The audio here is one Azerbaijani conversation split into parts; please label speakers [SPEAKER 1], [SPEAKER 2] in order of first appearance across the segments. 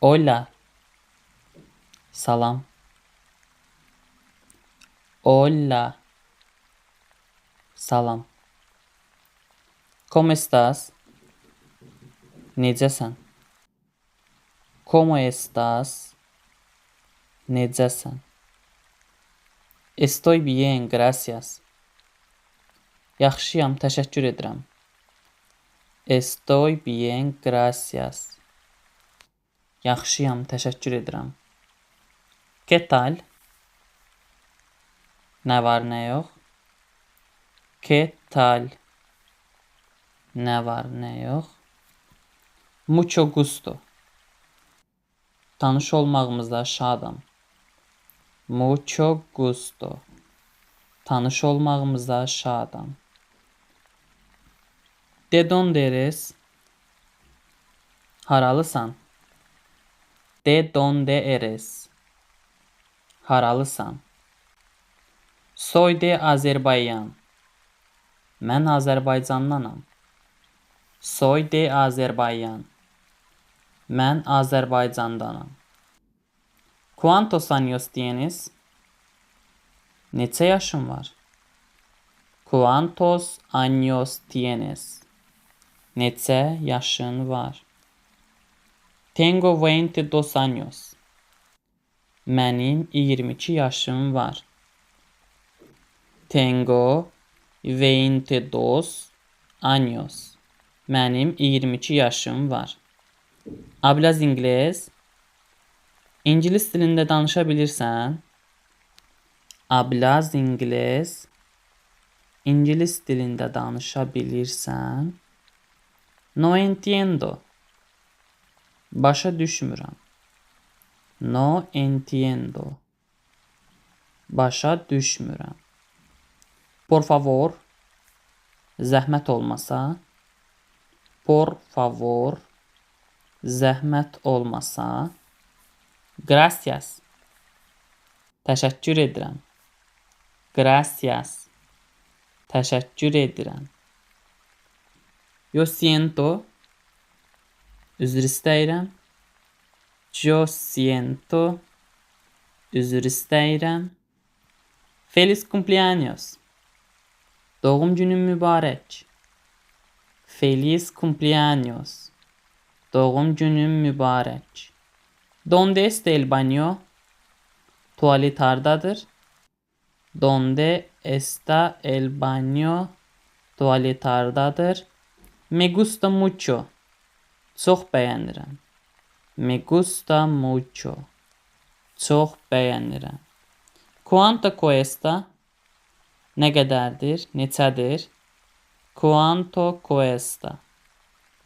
[SPEAKER 1] Hola, salam. Hola, salam. ¿Cómo estás? Necəsən? ¿Cómo estás? Necəsən? Estoy bien, gracias. Yaxşıyam, təşəkkür edirəm. Estoy bien, gracias. Yaxşıyam, təşəkkür edirəm. ¿Qué tal? Nə var, nə yox? ¿Qué tal? Nə var, nə yox? Mucho gusto. Tanış olmağımıza şadam. Mucho gusto. Tanış olmağımıza şadam. ¿De dónde eres? Haralısan? ¿De dónde eres? Haralısan? Soy de Azerbaycan. Mən Azərbaycandanam. Soy de Azerbaycan. Mən Azərbaycandanam. ¿Cuántos años tienes? Neçə yaşın var? ¿Cuántos años tienes? Neçə yaşın var? Tengo 22 años. Mənim 22 yaşım var. Tengo 22 años. Mənim 22 yaşım var. Hablas inglés? İngilis dilində danışa bilirsən? Hablas inglés? İngilis dilində danışa bilirsən? No entiendo. Başa düşmürəm. No entiendo. Başa düşmürəm. Por favor. Zəhmət olmasa. Por favor. Zəhmət olmasa. Gracias. Təşəkkür edirəm. Gracias. Təşəkkür edirəm. Yo siento. Üzr istəyirəm. Yo siento. Üzr istəyirəm. Feliz cumpleaños. Doğum günün mübarək. Feliz cumpleaños. Doğum günün mübarək. ¿Dónde está el baño? Tuvalet hardadır? ¿Dónde está el baño? Tuvalet hardadır? Me gusta mucho. Çox bəyənirəm. Me gusta mucho. Çox bəyənirəm. ¿Cuánto cuesta? Nə qədərdir? Neçədir? ¿Cuánto cuesta?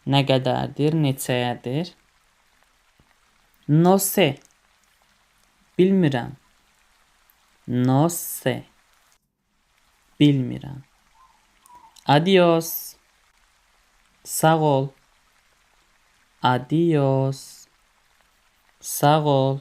[SPEAKER 1] Nə qədərdir? Neçəyədir? No sé. Bilmirəm. No sé. Bilmirəm. Adiós. Sağ ol. Adiós. Sağ ol.